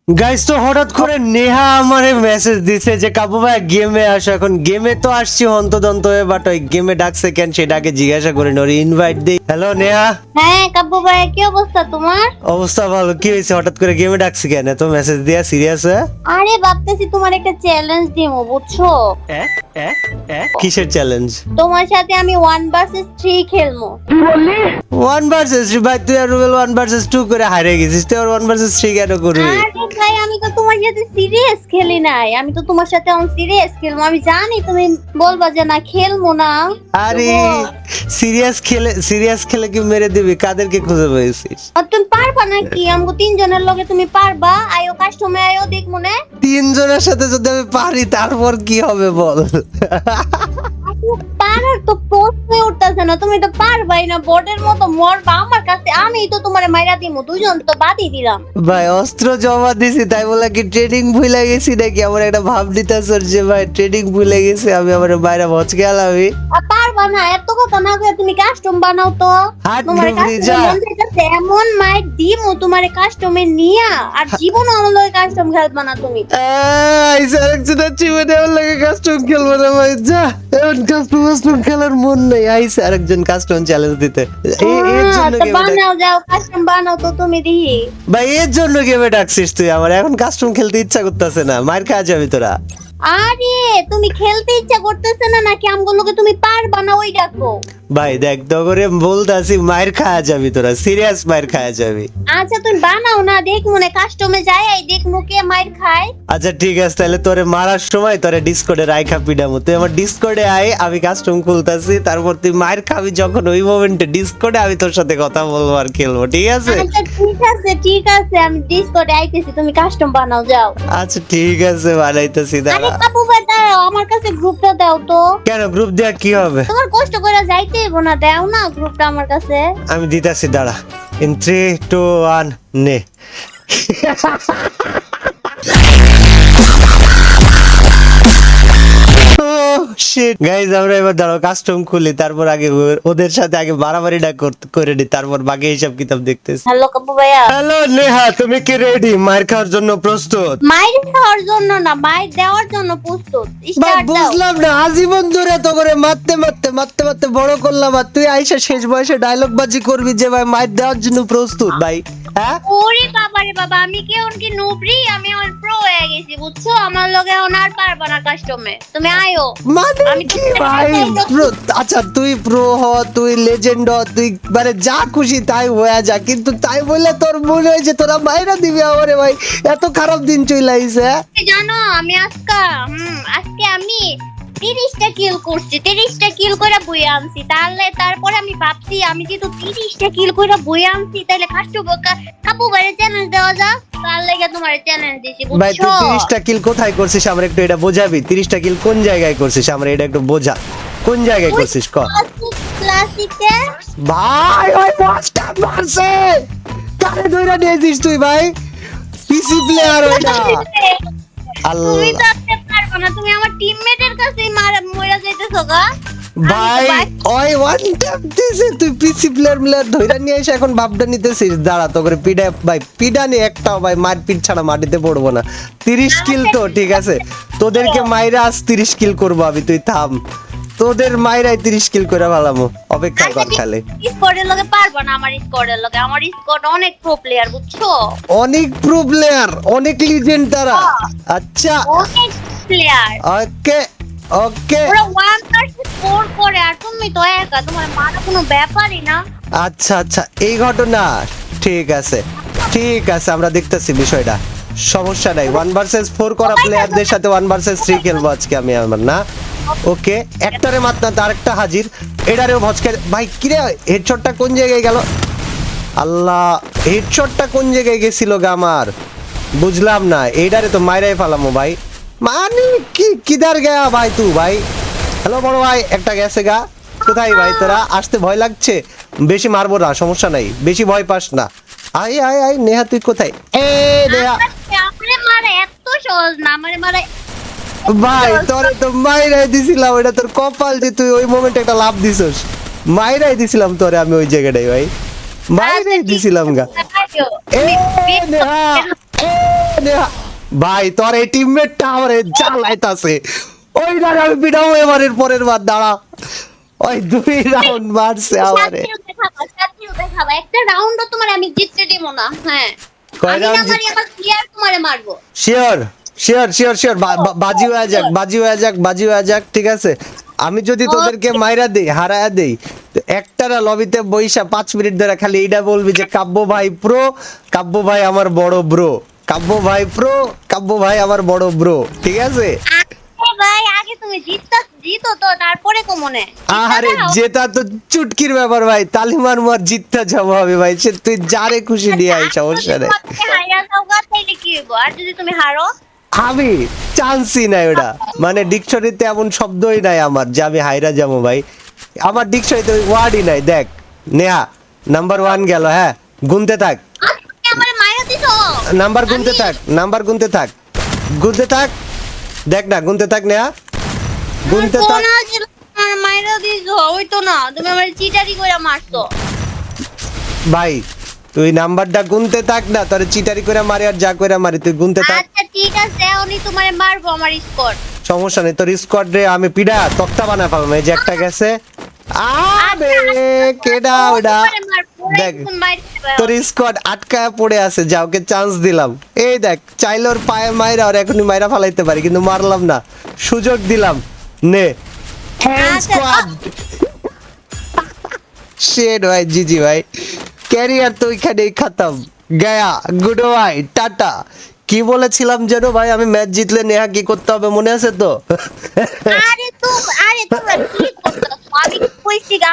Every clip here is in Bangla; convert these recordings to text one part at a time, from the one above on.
গাইস তো হঠাৎ করে নেহা আমারে মেসেজ দিছে যে কাবু ভাই গেমে আসো। এখন গেমে তো আসছি হন্তদন্ত হয়ে, বাট ওই গেমে ডাকছে কেন সেটাকে জিজ্ঞাসা করে ওর ইনভাইট দেই। হ্যালো নেহা। হ্যাঁ কাব্বু ভাই, কি অবস্থা তোমার? অবস্থা ভালো। কি হয়েছে হঠাৎ করে গেমে ডাকছি কেন? তো মেসেজ দিয়া সিরিয়াস হয়ে? আরে ভাবতেছি তোমার একটা চ্যালেঞ্জ দিমু, বুঝছো? কিসের চ্যালেঞ্জ? তোমার সাথে আমি 1 vs 3 খেলবো। 1 ভার্সেস 3? ভাই তুই আর রুবেল 1 ভার্সেস 2 করে হারে গেছিস, তুই আর 1 ভার্সেস 3 কেন করবি? আরে ভাই, আমি তো তোমার সাথে সিরিয়াস খেলি নাই, আমি তো তোমার সাথে অন সিরিয়াস খেলবো। আমি জানি তুমি বলবা যে না খেলবো না। আরে সিরিয়াস খেলে কি মেরে দিবি? কাদেরকে খুঁজে পেয়েছিস? আর তুমি পারবা নাকি? আমগো 3 জনের লগে তুমি পারবা? আয়ো কাস্টমে আয়ো, দেখ মনে। 3 জনের সাথে যদি আমি পারি তারপর কি হবে বল? পারার তো প্রশ্নই উঠতেছে না, তুমি তো পারবাই না। বোর্ডের মতো মরবা আমার কাছে, আমি তো তোমারে মাইরা দিমু। 2জন তো বাদই দিলাম। ভাই অস্ত্র জমা দিছি তাই বলে কি ট্রেডিং ভুলে গেছি নাকি? আমার একটা ভাব দিতেছে যে ভাই ট্রেডিং ভুলে গেছি আমি, আমার বাইরে ভচকে আলামি। আর পারবা না, এত কথা না কয়ে তুমি কাস্টম বানাও তো। হাট তোমার ডুবরি যা। এমন মাইর দিমু তোমারে কাস্টমে নিয়া, আর জীবন আমার লগে কাস্টম খেলবা না তুমি। আরেকজনের জীবনে আমার লাগে কাস্টম খেলবো না ভাই, যা। এখন কাস্টম খেলার মন নেই। আইসে আরেকজন কাস্টম চ্যালেঞ্জ দিতে। এর জন্য তো গেমে বানাও, যাও কাস্টম বানাও তো তুমি দেখি। ভাই এর জন্য গেমে ডাকছিস তুই আমার? এখন কাস্টম খেলতে ইচ্ছা করতেছে না, মার খা যাবি তোরা। আরে তুমি খেলতে ইচ্ছা করতেছে না নাকি আমগুলোকে তুমি পারবা না ওই দেখো। ভাই দেখ তো করে বলতাছি, মার খাওয়া যাবি তোরা, সিরিয়াস মার খাওয়া যাবি। আচ্ছা তুমি বানাও না, দেখ মনে কাস্টমে যায়, এই দেখ কে মাইর খায়। আচ্ছা ঠিক আছে, তাহলে তোরে মারার সময় তোরে ডিসকর্ডে রাইখা পিডামু। তুই আমার ডিসকর্ডে আয়, আমি কাস্টম খুলতাছি, তারপর তুই মার খাবি যখন ওই মোমেন্টে ডিসকর্ডে আমি তোর সাথে কথা বলবো আর খেলবো, ঠিক আছে? আচ্ছা ঠিক আছে, আমি ডিসকর্ডে আইতেছি, তুমি কাস্টম বানাও যাও। আচ্ছা ঠিক আছে, বানাইতেছি। আরে দাঁড়া। কাপু ভাই দাঁড়াও, আমার কাছে গ্রুপটা দাও তো। কেন গ্রুপ দেয়া কি হবে? তোমার কষ্ট করে যাইতে হইব না, দাও না গ্রুপটা আমার কাছে। আমি দিতাছি, দাঁড়া। ইন 3 2 1 নে। গাইজ আমরা এবার দাঁড়াও কাস্টম খুলি, তারপর আগে ওদের সাথে আগে বাড়াবাড়িটা করে নি, তারপর বাকি হিসাব কিতাব দেখতেছি। হ্যালো কাপু ভাইয়া। হ্যালো নেহা, তুমি কি রেডি? মার খাওয়ার জন্য প্রস্তুত? মাইর খাওয়ার জন্য না, মাইর দেওয়ার জন্য প্রস্তুত। ভাই স্টার্ট দাও। বুঝলাম না, আজীবন ধরে তো করে মারতে বড় করলাম, আর তুই আইসা শেষ বয়সে ডায়লগ বাজি করবি যে ভাই মার দেওয়ার জন্য প্রস্তুত? ভাই হ্যাঁ? ওরে বাবা রে বাবা, আমি কি কি নুবরি? আমি অন প্রো হয়ে গেছি, বুঝছো? আমার লগে অন আর পারবা না কাস্টমে, তুমি আয়ো। মানে আমি তো কি ভাই আচ্ছা তুই প্রো হ, তুই লেজেন্ড হ, তুই মানে যা খুশি তাই হয়ে যা, কিন্তু তাই বলে তোর মনে হয় যে তোরা মাইরা দিবি আমারে? ভাই এত খারাপ দিন চলে আইছে। জানো আমি আজকে আমি 30টা কিল করছি, 30টা কিল করে বইয়া আনছি। তারপরে আমি ভাবছি আমি যেহেতু 30টা কিল করে বইয়া আনছি, তাহলে কাপু বাইরে চ্যালেঞ্জ দেওয়া যাক। তার লাগে তোমার চ্যালেঞ্জ দিছি, ভাই তুই বুঝছো? 30টা কিল কোথায় করছিস আমার একটু এটা বোঝাবি? 30টা কিল কোন জায়গায় করছিস আমার এটা একটু বোঝা, কোন জায়গায় করছিস ক? ক্লাসিকে। ভাই ওই মাস্টার মারছে, কারে ধইরা নিয়েছিস তুই ভাই? পিসি প্লেয়ার ওইটা। আল্লাহ তুমি তো আসতে পারবে না, তুমি আমার টিমমেটের কাছেই মইরা যাইতেছো গা। ভাই ওই ওয়ান ট্যাপ দিছে, তুই পিসি প্লেয়ার ধইরা নিয়ে এসে এখন ভাবটা নিতেছিস? দাঁড়া তো করে পিডা ভাই, পিডা নি একটাও ভাই, মারপিট ছাড়া মাটিতে পড়বো না। 30 কিল তো ঠিক আছে, তোদেরকে মাইরা আজ 30 কিল করবো আমি, তুই থাম। তোদের মাইরাই 30 কিল করে ভালামো, অপেক্ষা কর খালি। স্কোয়াডের লগে পারবা না, আমার স্কোয়াডের লগে। আমার স্কোয়াড অনেক প্রো প্লেয়ার, বুঝছো? অনেক প্রো প্লেয়ার, অনেক লিজেন্ড তারা। আচ্ছা অনেক প্লেয়ার। ওকে ওকে ওরা 1 vs 4 করে, আর তুমি তো একা, তোমার মারা কোনো ব্যাপারই না। আচ্ছা আচ্ছা এই ঘটনা, ঠিক আছে ঠিক আছে, আমরা দেখতেছি বিষয়টা, সমস্যা নাই। 1 vs 4 করা প্লেয়ারদের সাথে 1 vs 3 খেলবো আজকে আমি আমার না। ওকে একটারে মাত্র আরেকটা হাজির, এটারেও ভচকে। ভাই কিরে হেডশটটা কোন জায়গায় গেল? আল্লাহ হেডশটটা কোন জায়গায় গেছিল গা আমার? বুঝলাম না, এইটারে তো মাইরাই ফেলামো ভাই। মানে কি কিদার গয়া ভাই তুই ভাই? হ্যালো বড় ভাই, একটা গেছে গা। কোথায় ভাই তোরা? আসতে ভয় লাগছে, বেশি মারবো না, সমস্যা নাই, বেশি ভয় পাস না। আয় আয় আয় নেহা তুই কোথায়? এ নেহা আমারে মারা এত সহজ না, আমারে মারা। ভাই তোরে তো মাইরাই দিছিলাম, এটা তোর কপাল যে তুই ওই মোমেন্টে একটা লাভ দিছস। মাইরাই দিছিলাম তোরে আমি ওই জায়গাটাই ভাই, মাইরাই দিছিলাম গা। এ নেহা নেহা ভাই তোর এই টিমমেটটা আমারে জ্বালাইতাছে ওই না আমি পিটাবো এবারের পরের বার দাঁড়া ওই 2 রাউন্ড মারছে আমারে সাথীও দেখাবা একটা রাউন্ডও তোমার আমি জিততে দেব না হ্যাঁ কয় আমি না round মারি আমার প্লেয়ার তোমারে মারবো শিওর শিওর শিওর শিওর বাজি হয়ে যাক বাজি হয়ে যাক ঠিক আছে আমি যদি তোদেরকে মাইরা দেই হারায়া দেই তো একটারা লবিতে বইসা 5 মিনিট ধরে খালি এইটা বলবি যে কাব্য ভাই প্রো কাব্য ভাই আমার বড় ব্রো কাব্য ভাই প্রো কাব্য ভাই আমার বড় ব্রো ঠিক আছে ভাই আগে তুমি জিতো তো তারপরে কমনে আরে যেটা তো চুটকির ব্যাপার ভাই তালিমার মার জিততে যাবো হবে ভাই সে তুই যারে খুশি দিয়ে আই সমস্যা নেই হাইরা যাও গা তাইলে কি হইব আর যদি তুমি হারো আমি চান্সই নাই ওটা মানে ডিকশনারিতে এমন শব্দই নাই আমার যে আমি হাইরা যাবো ভাই আমার ডিকশনারিতে ওয়ার্ডই নাই দেখ নেহা নাম্বার 1 গেল হ্যাঁ গুনতে থাক তুমি আমারে মাইরা দিছো নাম্বার গুনতে থাক গুনতে থাক দেখ না গুনতে থাক নেহা গুনতে থাক কোনা ছিল আমার মাইরা দিছো ওই তো না তুমি আমারে চিটারি কইরা মারছো ভাই তুই নাম্বারটা গুনতে থাক না তোরে চিটারি করে মারি আর যা করে মারি তুই গুনতে থাক আচ্ছা ঠিক আছে উনি তোমারে মারবো আমার স্কোর সমস্যা নেই তোর স্কোয়াড রে আমি পিডা তক্তা বানা পাবো এই যে একটা গেছে আবে কেডা ওডা দেখ তোর স্কোয়াড আটকায় পড়ে আছে যা ওকে চান্স দিলাম এই দেখ চাইলে ওর পায়ে মাইরা আর এখনই মাইরা ফালাইতে পারি কিন্তু মারলাম না সুযোগ দিলাম নে স্কোয়াড শেড ভাই জিজি ভাই ক্যারিয়ার তো ওইখানেই খতম গয়া গুড বাই টাটা কি বলেছিলাম যেন ভাই আমি ম্যাচ জিতলে নেহা কি করতে হবে মনে আছে তো আরে তোমরা কি করতেছো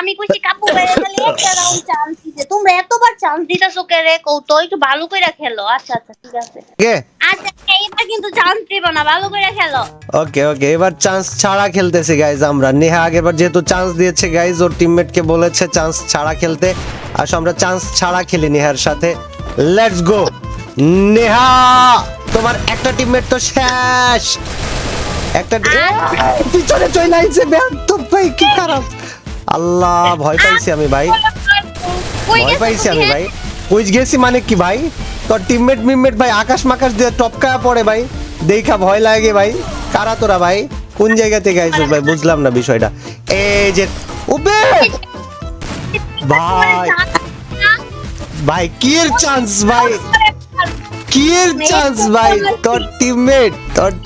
আমি কইছি কাপু বেরে খালি একটা রাউন্ড চান্স দিতে তোমরা এতবার চান্স দিতাছো কে রে কৌতো একটু ভালো কইরা খেলো আচ্ছা ঠিক আছে কে আচ্ছা এবার কিন্তু চান্স দিবা না ভালো কইরা খেলো ওকে ওকে এবার চান্স ছাড়া খেলতেছি গাইজ আমরা নেহা আগেরবার যেহেতু চান্স দিয়েছে গাইজ ওর টিমমেটকে বলেছে চান্স ছাড়া খেলতে আসো আমরা চান্স ছাড়া খেলি নেহার সাথে লেটস গো নেহা তোমার একটা টিমমেট তো শেষ একটা পিছনে চলে আইছে বেয়ান্ত ভাই কি খারাপ আল্লাহ ভয় পাইছি আমি ভাই ভয় পাইছি আমি ভাই কই গেছি মানে কি ভাই তোর টিমমেট ভাই আকাশ মাকাশ দিয়ে টপকায়া পড়ে ভাই দেখা ভয় লাগে ভাই কারা তোরা ভাই কোন জায়গা থেকে আইছিস ভাই বুঝলাম না বিষয়টা এই যে ওবে ভাই ভাই কির চান্স ভাই কির চান্স ভাই তোর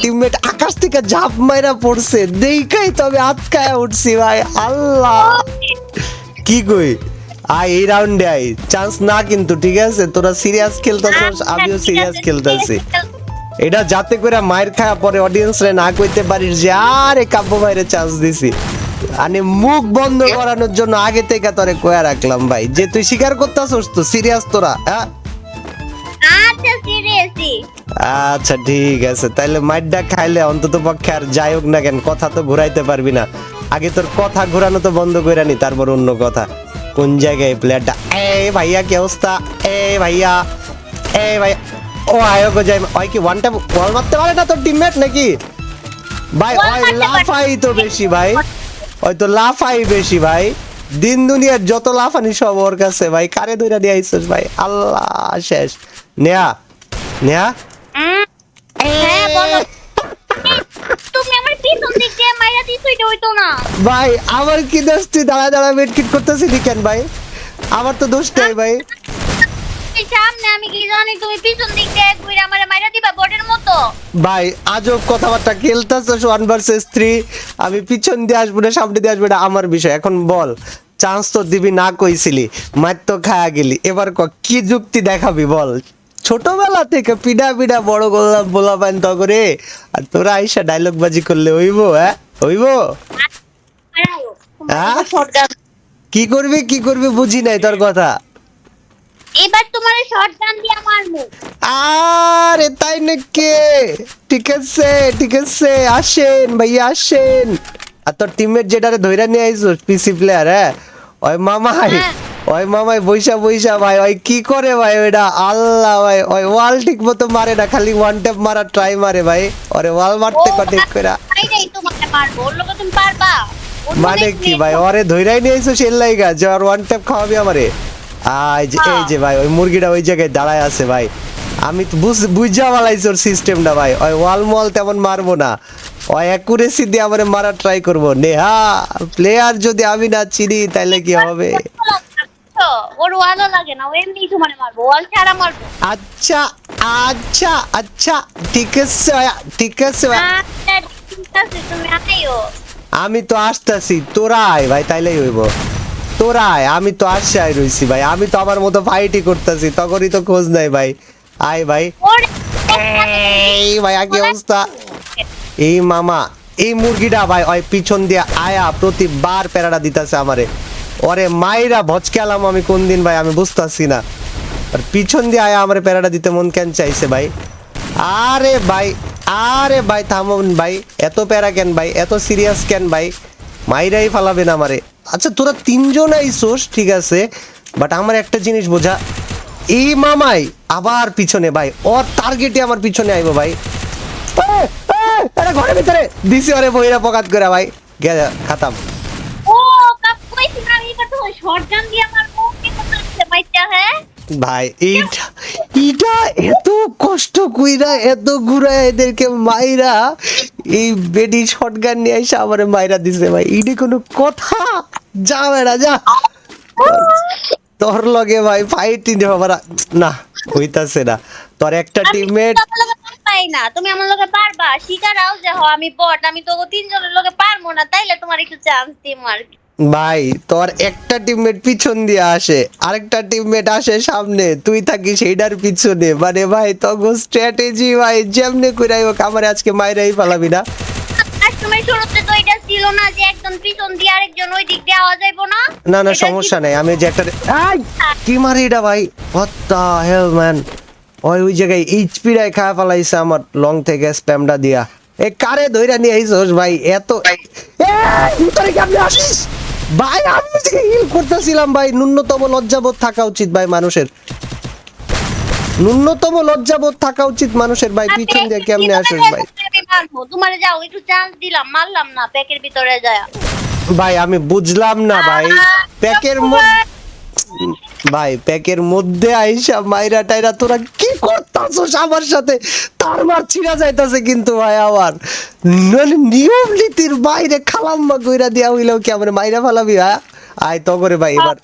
টিমমেট আকাশ থেকে ঝাঁপ মাইরা পড়ছে দেখাই তবে আটকায়া উঠছি ভাই আল্লাহ কি কই আই এই রাউন্ডে আই চান্স না কিন্তু ঠিক আছে তোরা সিরিয়াস খেলতেছস আমিও সিরিয়াস খেলতেছি এটা যাতে করে মায়ের খায়া পরে অডিয়েন্স রে না কইতে পারিস যে আরে কাব্য ভাইরে চান্স দিছি মানে মুখ বন্ধ করানোর জন্য আগে থেকে তোরে কয়া রাখলাম ভাই যে তুই স্বীকার করতেছস তো সিরিয়াস তোরা হ্যাঁ আচ্ছা সিরিয়াসলি আচ্ছা ঠিক আছে তাইলে মাইডটা খাইলে অন্তত পক্ষে আর যাই হোক না কেন কথা তো ঘুরাইতে পারবি না আগে তোর কথা ঘুরানো তো বন্ধ কইরা নি তারপর অন্য কথা কোন জায়গায় প্লেয়ারটা এই ভাইয়া কি অবস্থা এই ভাইয়া ও আয়ো গো যাই ওই কি ওয়ান ট্যাপ বল মারতে পারে না তোর টিমমেট নাকি ভাই ওই লাফাই তো বেশি ভাই ওই তো লাফাই বেশি ভাই দিন দুনিয়ার যত লাফানি সব ওর কাছে ভাই কারে ধইরা দিয়ে আইছস ভাই আল্লাহ শেষ নেহা হ্যাঁ বলো তুমি আমার পিছন দিক দিয়ে মাইরা দিছো এটা হইতো না ভাই আমার কি দোষ তুই দাঁড়া মেডকিট করতেছিস কেন ভাই আমার তো দোষ নাই ভাই সামনে আমি কি জানি তুমি পিছন দিক দিয়ে ঘুরে আমারে মাইরা দিবা বটের মতো ভাই আজব কথাবার্তা খেলতেছস 1 ভার্সেস 3 আমি পিছন দিয়ে আসবো না সামনে দিয়ে আসবো না আমার বিষয় এখন বল চান্স তো দিবি না কইছিলি মার তো খায়া গেলি এবার কি যুক্তি দেখাবি বল ছোটবেলা থেকে পিডা বড় গোলাপ বলা পান তো করে আর তোরা আইসা ডায়লগ বাজি করলে হইবো হইবো কি করবি বুঝি নাই তোর কথা এবার তোমার শটগান দিয়ে মারমু আরে তাই নাকি ঠিক আছে আসেন ভাইয়া আসেন আর তোর টিমমেট যেটারে ধইরা নিয়ে আইছস পিসি প্লেয়ার ওই মামাই বইসা ভাই ওই কি করে ভাই ওইটা আল্লাহ ভাই ওই ওয়াল ঠিক মতো মারে না খালি ওয়ান ট্যাপ মারা ট্রাই মারে ভাই ওরে ওয়াল মারতে ঠিক করে তোমাকে মারবো ওর লগে তুমি পারবা মানে কি ভাই ওরে ধইরাই নিয়ে আইছস এর লাইগা যে আর ওয়ান ট্যাপ খাওয়াবি আমারে এই যে ভাই ওই মুরগিটা ওই জায়গায় দাঁড়ায় আছে ভাই আমি তো বুঝা বালাইছি ওর সিস্টেমটা ভাই, ওই ওয়াল মল তেমন মারবো না, ওই অ্যাকুরেসি দিয়ে আমারে মারা ট্রাই করবো। নেহা প্লেয়ার যদি আমি না চিনি তাহলে কি হবে? তো ওর ওয়ালও লাগে না, ও এমনি তোমারে মারবো, ওয়াল ছাড়া মারবো। আচ্ছা আচ্ছা আচ্ছা, ঠিক আছে ভাইয়া, ঠিক আছে ভাইয়া। আচ্ছা, ঠিক আছে, তুমি আইও। আমি তো আসতেছি, তোরা আয় ভাই, তাইলেই হইব। তোরা আয়, আমি তো আশায় রইছি ভাই, আমি তো আমার মতো ফাইটই করতেছি, তখনই তো খোঁজ নাই ভাই। আয় ভাই। ওরে এই ভাইয়া কি অবস্থা? এই মামা, এই মুরগিটা ভাই ওই পিছন দিয়ে আয়া প্রতিবার প্যারাটা দিতেছে আমারে, ওরে মাইরা ভচকালাম আমি কোন দিন ভাই, আমি বুঝতেছি না। আর পিছন দিয়ে আয়া আমারে প্যারাটা দিতে মন কেন চাইছে ভাই? আরে ভাই, আরে ভাই থামুন ভাই, এত প্যারা কেন ভাই, এত সিরিয়াস কেন ভাই? মাইরাই ফালাবে না আমারে। আচ্ছা তোরা তিনজন আইসোস ঠিক আছে, বাট আমার একটা জিনিস বোঝা, এই মামাই আবার পিছনে ভাই, ওর টার্গেটে আমার পিছনে আইবো ভাই। আরে ঘরের ভিতরে দিছি ওরে বইরা পকাত করে ভাই, গেছে খাতাম। ও কাপ কইছি না, এবার তো শটগান দিয়ে মারবো, কি করতে বাইটা? হ্যাঁ ভাই এইটা এইটা এত কষ্ট কইরা এত ঘুরা এদেরকে মাইরা, এই বেডি শটগান নিয়ে এসে আমারে মাইরা দিছে ভাই, এইটা কোনো কথা? যা বেড়া যা, তোর লগে ভাই ফাইট না হইতাছে না। তোর একটা টিমমেট পাই না, তুমি আমার লগে পারবা? শিকারাও যে হ আমি বট, আমি তো তিনজনের লগে পারবো না, তাইলে তোমার একটু চান্স দিই মার। ভাই তোর একটা টিমমেট পিছন দিয়ে আসে, আরেকটা টিমমেট আসে সামনে, তুই থাকিস সেইটার পিছনে, মানে ভাই তখন স্ট্র্যাটেজি ভাই যেমনে কইরাই হোক আমারে আজকে মাইরাই পালাবি না। তুমি শুরুতে তো এটা ছিল না যে একজন পিছন দিয়ে আরেকজন ওই দিক দিয়ে আওয়াজ যাইবো না? না না এটা সমস্যা নাই, আমি যে একটা আই কি মারি এটা ভাই, হোয়াট দ্য হেল ম্যান, ওই জায়গায় এইচপি রাই খায় ফেলাইছে আমার লং থেকে স্প্যামটা দিয়া। এ কারে ধইরা নিয়ে আইছস ভাই? এত ভিতরে কেমনে আসিস ভাই? আমি যে হিল করতেছিলাম ভাই, ন্যূনতম লজ্জাবোধ থাকা উচিত ভাই মানুষের, ন্যূনতম লজ্জাবোধ থাকা উচিত মানুষের ভাই, পিছন দিয়ে কেমনে আসিস ভাই? তোমারে যাও একটু চান্স দিলাম, মারলাম না প্যাকের ভিতরে যায়। ভাই আমি বুঝলাম না ভাই, প্যাকের ভাই প্যাকের মধ্যে আইসা মাইরা টাইরা তোরা কি করতাছস আমার সাথে? তার মার ছিড়া যাইতাছে কিন্তু ভাই আমার, মানে নিয়ম নীতির বাইরে খালাম্মা কইরা দিয়া হইলেও কি আমার মাইরা ফালাবি? হ্যাঁ আয় তগরে ভাই, এবার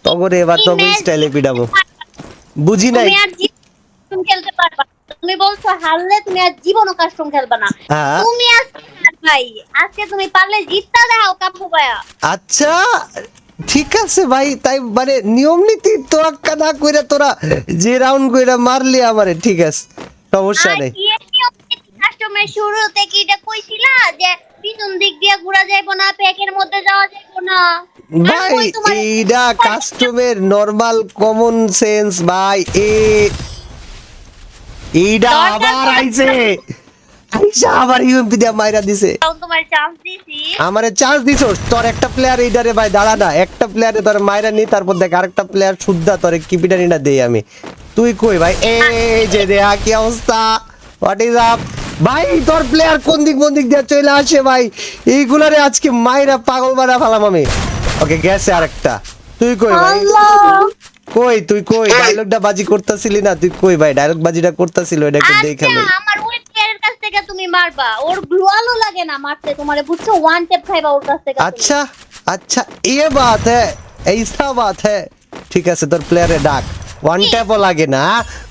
তগরে, এবার তগরে স্টাইলে পিডাবো। বুঝি নাই তুমি আর জীবন খেলতে পারবা না। তুমি বলছো হারলে তুমি আর জীবনও কাস্টম খেলবা না। হ্যাঁ। তুমি আজকে ভাই, আজকে তুমি পারলে জিততা দাও কাপু ভাইয়া। আচ্ছা ঠিক আছে ভাই, তাই মানে নিয়ম নীতি তোয়াক্কা না কইরা তোরা যে রাউন্ড কইরা মারলি আমারে, ঠিক আছে সমস্যা নেই। কাস্টমের শুরুতে কি এটা কইছিলা যে পিছন দিক দিয়ে ঘোরা যাইবো না, প্যাকের মধ্যে যাওয়া যাইবো না? ভাই এইটা কাস্টমের নরমাল কমন সেন্স ভাই, এইটা আবার আইছে, আইসা আবার ইউএমপি দিয়া মাইরা দিছে। তোমার চান্স দিছি, আমারে চান্স দিছস, তোর একটা প্লেয়ার এইটারে ভাই দাঁড়া না, একটা প্লেয়ারে তোর মাইরা নি, তারপর দেখ আরেকটা প্লেয়ার শুদ্ধা তোরে কিপিটানিটা দেই আমি। তুই কই ভাই? এই যে দেয়া কি অবস্থা, হোয়াট ইজ আপ ভাই? তোর প্লেয়ার কোন দিক দিয়ে চলে আসে ভাই, এইগুলারে আজকে মাইরা পাগল বানা ফেলাম আমি। ওকে গেছে আরেকটা, তুই কই ভাই? কই তুই কই? ডায়লগটা বাজি করতেছিলি না তুই? কই ভাই ডায়লগ বাজিটা করতেছিল, এটা একটু দেখে লই। আমার ওই প্লেয়ারের কাছ থেকে তুমি মারবা, ওর গ্লোয়ালও লাগে না মারতে তোমারে, বুঝছো? ওয়ান ট্যাপ খাইবা ওর কাছ থেকে। अच्छा अच्छा ये बात है, ऐसा बात है, ঠিক আছে তোর প্লেয়ারে ডাক, ওয়ান ট্যাপও লাগে না,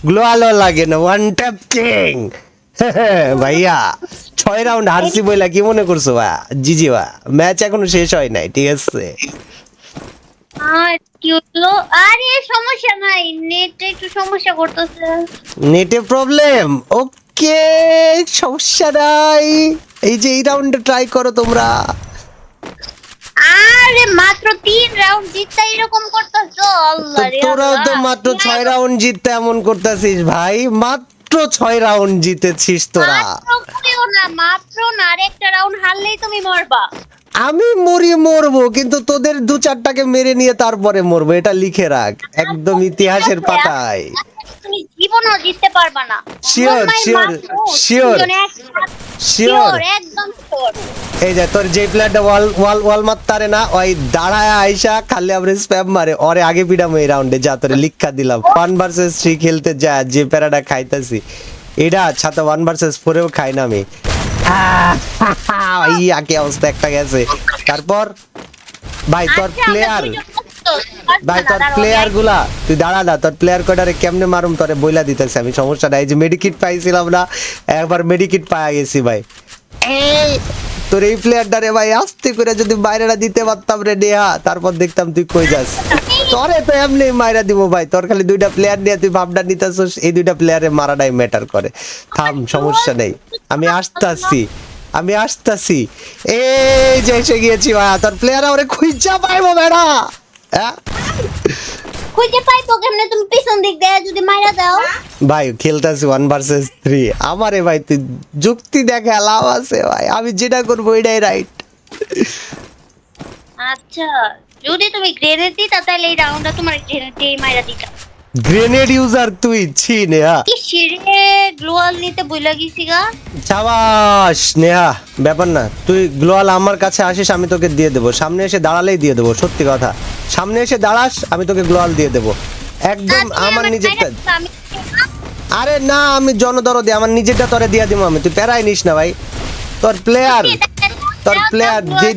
গ্লোয়ালও লাগে না, ওয়ান ট্যাপ কিং। ভাইয়া 6 রাউন্ড হারছি বইলা কি মনে করছো ভাই? জিজি ভাই ম্যাচ এখনো শেষ হয় নাই, ঠিক আছে? আর কি হলো? আরে সমস্যা নাই, নেটে একটু সমস্যা করতেছে। নেটে প্রবলেম, ওকে সমস্যা নাই। এই যে এই রাউন্ডে ট্রাই করো তোমরা। আরে মাত্র 3 রাউন্ড জিততে এরকম করতেছো? আল্লাহ রে, তোরাও তো মাত্র 6 রাউন্ড জিততে এমন করতেছিস ভাই, মাত্র 6 রাউন্ড জিতেছিস তোরা। মাত্র না, আরেকটা রাউন্ড হারলেই তুমি মরবা। আমি মরবো, কিন্তু তোদের 2-4টাকে মেরে নিয়ে তারপরে মরবো, এটা লিখে রাখ একদম ইতিহাসের পাতায়। তুমি জীবনও জিততে পারবা না। শিওর শিওর শিওর শিওর একদম শিওর। এই যে তোর যে প্লেয়ারটা ওয়াল মারতারে না ওই দাঁড়ায় আইসা খালি আমরা স্প্যাম মারে ওরে আগে পিডাম এই রাউন্ডে যা তোরে লিখা দিলাম 1 ভার্সেস 3 খেলতে যা যে প্যারাটা খাইতাছি এটা ছাতা 1 ভার্সেস 4 এও খাই না আমি ইয়া কি অবস্থা একটা গেছে তারপর ভাই তোর আচ্ছা, প্লেয়ার আমরা দুইজন তো, ভাই তোর দাঁড়াও, প্লেয়ার গুলা তুই দাঁড়া না তোর প্লেয়ার কয়টারে কেমনে মারুম তোরে বইলা দিতেছে আমি সমস্যা নাই যে মেডিকিট পাইছিলাম না একবার মেডিকিট পাওয়া গেছি ভাই এই তোর এই প্লেয়ারটারে ভাই আস্তে করে যদি বাইরেটা দিতে পারতাম রে নেহা তারপর দেখতাম তুই কই যাস তোরে তো এমনি মাইরা দিব ভাই তোর খালি দুইটা প্লেয়ার নিয়ে তুই ভাবনা নিতেছস এই দুইটা প্লেয়ারে মারাটাই ম্যাটার করে থাম সমস্যা নেই আমি আসতাছি এই যে এসে গিয়েছি ভাই তোর প্লেয়ার ওরে খুঁজা পাইবো বেড়া হ্যাঁ খুঁজে পাইবো কেমনে তুমি পিছন দিক দিয়ে যদি মাইরা দাও ভাই খেলতেছি 1 ভার্সেস 3 আমারে ভাই তুই যুক্তি দেখা লাভ আছে ভাই আমি যেটা করবো এটাই রাইট আচ্ছা যদি তুমি গ্রেনেড দিতা তাহলে এই রাউন্ডটা তোমার গ্রেনেড দিয়ে মাইরা দিতা গ্রেনেড ইউজার তুই ছি নেহা কি শিরে গ্লোয়াল নিতে বইলা গেছি গা সাবাস নেহা ব্যাপার না তুই গ্লোয়াল আমার কাছে আসিস আমি তোকে দিয়ে দেবো সামনে এসে দাঁড়ালেই দিয়ে দেবো সত্যি কথা সামনে এসে দাঁড়াস আমি তোকে গ্লোয়াল দিয়ে দেবো একদম আমার নিজেরটা আরে না আমি জনদরদি আমার নিজেরটা তোরে দিয়ে দিব আমি তুই প্যারাই নিস না ভাই তোর প্লেয়ার যে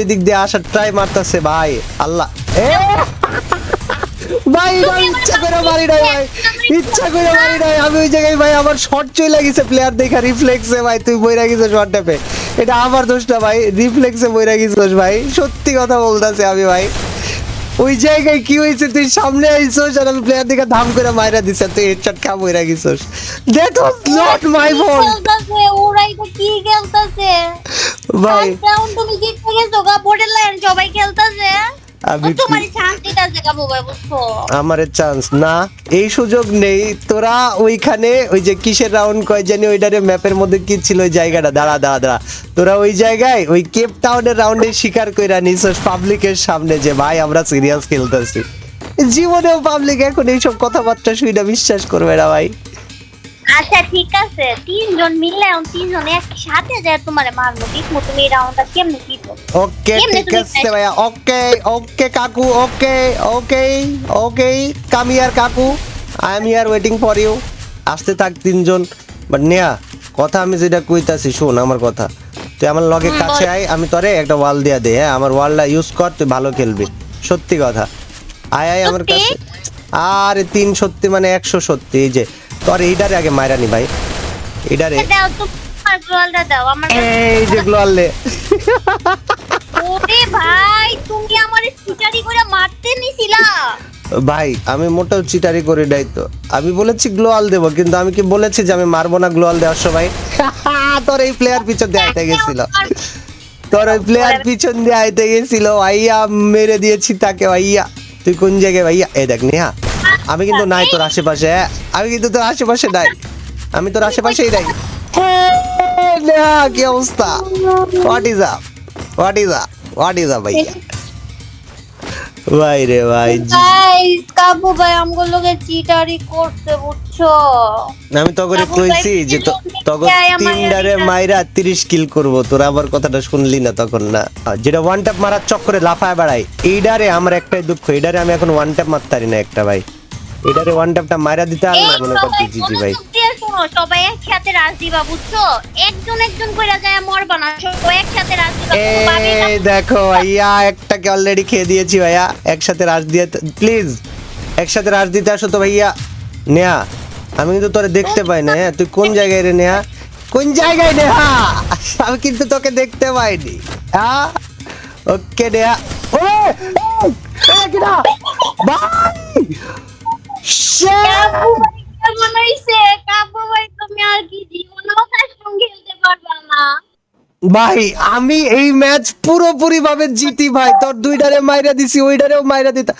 দিক দিয়ে আসার ট্রাই মারতেছে ভাই আল্লাহ এ ভাই ভাই ইচ্ছা করে মারি নাই আমি ওই জায়গায় ভাই আমার শর্ট চলে গেছে প্লেয়ার দেখা রিফ্লেক্সে ভাই তুই বইরা গেছিস শর্ট ট্যাপে এটা আমার দোষ না ভাই রিফ্লেক্সে বইরা গেছিস ভাই সত্যি কথা বলতাছি আমি ভাই ওই জায়গায় কি হয়েছে তুই সামনে আইছস আর আমি প্লেয়ার দিকে ধাম করে মাইরা দিছ তুই হেডশট খা বইরা গেছিস that was not my fault ওরাই তো কি খেলতাছে ভাই রাউন্ড তুমি জিতে গেছো গা বর্ডারল্যান্ড সবাই খেলতাছে আমি তোমার চান্স দিতাছে গা মোবাইল বুঝছো আমারে চান্স না এই সুযোগ নেই তোরা ওইখানে ওই যে কিসের রাউন্ড কয় জানি ওইটারে ম্যাপের মধ্যে কি ছিল ওই জায়গাটা দাঁড়া তোরা ওই জায়গায় ওই কেপ টাউনের রাউন্ডে শিকার কইরা নিছস পাবলিকের সামনে যে ভাই আমরা সিরিয়াস খেলতেছি জীবনেও পাবলিক এখন এইসব কথাবার্তা শুনে বিশ্বাস করবে না ভাই আচ্ছা ঠিক আছে তিনজন মিলে তিনজন একসাথে যায় তোমারে মারবো দেখো তুমি এই রাউন্ডটা কেমনে জিতো ওকে কেমনে ঠিক তুমি আছে ভাইয়া ওকে কাকু ওকে কাম হিয়ার কাকু I am here waiting for you আসতে থাক তিনজন বাট নেয়া কথা আমি যেটা কইতাছি শোন আমার কথা তুই আমার লগে কাছে আয় আমি তোরে একটা ওয়াল দিয়া দে হ্যাঁ আমার ওয়ালটা ইউজ কর তুই ভালো খেলবি সত্যি কথা আয় আমার কাছে আরে 3 সত্যি মানে 100 সত্যি এই যে তোর এইটারে আগে মাইরা নি ভাই এইটারে দাও তো আমার গ্লোয়ালটা দাও আমার এই যে গ্লোয়াল লে ওরে ভাই তুমি আমারে চিটারি করে মারতে নিছিলা ভাই আমি মোটেও চিটারি করে নাই তো আমি বলেছি গ্লোয়াল দেব কিন্তু আমি কি বলেছি যে আমি মারবো না গ্লোয়াল দেওয়ার সময় তোর এই প্লেয়ার পিছন দিয়ে আইতে গেছিল তোর ওই প্লেয়ার পিছন দিয়ে আইতে গেছিল ভাইয়া মেরে দিয়েছি তাকে ভাইয়া তুই কোন জায়গায় ভাইয়া এই দেখ নেহা আমি কিন্তু নাই তোর আশেপাশে আমি কিন্তু তোর আশেপাশে নাই আমি তোর আশেপাশেই নাই নেহা কি অবস্থা হোয়াট ইজ আপ ভাইয়া ভাই রে ভাই গাইস কাবু ভাই আমগো লগে চিটারি করতে বুঝছো আমি তো করে কইছি যে তখন তিনডারে মাইরা 30 কিল করব তোর আবার কথাটা শুনলি না তখন না যেটা ওয়ান ট্যাপ মারার চক্করে লাফায় বেড়াই এইডারে আমার একটাই দুঃখ এইডারে আমি এখন ওয়ান ট্যাপ মারতারি না একটা ভাই এটারে ওয়ান ট্যাপটা মাইরা দিতে আর না মনে করতে জিজি ভাই সবাই একসাথে রাজ দিবা বুঝছো একজন কইরা যায় মরবা না সবাই একসাথে রাজ দিবা এই দেখো ভাইয়া একটাকে অলরেডি খেয়ে দিয়েছি ভাইয়া একসাথে রাজ দিয়ে প্লিজ একসাথে রাজ দিতে আসো তো ভাইয়া নেহা আমি কিন্তু তোরে দেখতে পাই না হ্যাঁ তুই কোন জায়গায় রে নেহা কোন জায়গায় নেহা আমি কিন্তু তোকে দেখতে পাইনি হ্যাঁ ওকে নেহা ওরে কিনা ভাই কেমন হইছে কাবু ভাই তুমি আর কি জীবনেও কাস্টম খেলতে পারবা না ভাই আমি এই ম্যাচ পুরোপুরি ভাবে জিতি ভাই তোর দুইটারে মাইরা দিছি ওইটারেও মাইরা দিতা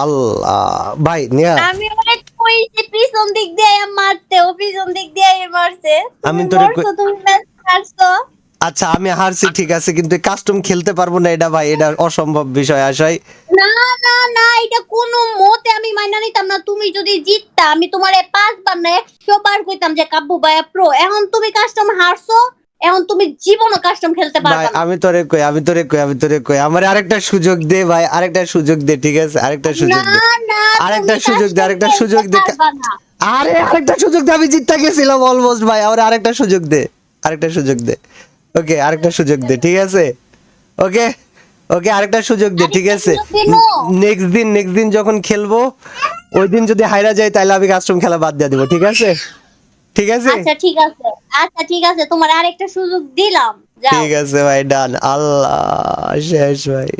আল্লাহ ভাই নিয়া আমি অনেক কইছি পিছন দিক দিয়ে মারতে ও পিছন দিক দিয়ে মারছে আমি তোরে তুমি ম্যাচ হারছো আচ্ছা আমি হারছি ঠিক আছে কিন্তু কাস্টম খেলতে পারবো না এটা ভাই এটা অসম্ভব বিষয় আশাই না এটা কোনো মতে আমি মাইনা নিতাম না তুমি যদি জিততা আমি তোমারে 5 বার না 100 বার কইতাম যে কাব্বু ভাইয়া প্রো এখন তুমি কাস্টম হারছো এখন তুমি জীবনও কাস্টম খেলতে ভাই পারবে না। আমি তোরে কই আমার আরেকটা সুযোগ দে ভাই, আরেকটা সুযোগ দে, ঠিক আছে আরেকটা সুযোগ দে, না আরেকটা তুমি সুযোগ দে, custom আরেকটা খেলতে সুযোগ দে। পারবা না। আরে আরেকটা সুযোগ দে, আমি জিততে গেছিলাম অলমোস্ট ভাই, আমার আরেকটা সুযোগ দে, আরেকটা সুযোগ দে। ওকে আরেকটা সুযোগ দে, ঠিক আছে ওকে ওকে আরেকটা সুযোগ দে, ঠিক আরেকটা আছে। সুযোগ দিনো। নেক্সট দিন যখন খেলবো ওই দিন যদি হাইরা যায় তাহলে আমি কাস্টম খেলা বাদ দিয়ে দেবো, ঠিক আছে ঠিক আছে আচ্ছা ঠিক আছে, আচ্ছা ঠিক আছে, তোমার আরেকটা সুযোগ দিলাম, যাও। ঠিক আছে ভাই, ডান। আল্লাহ শেষ ভাই।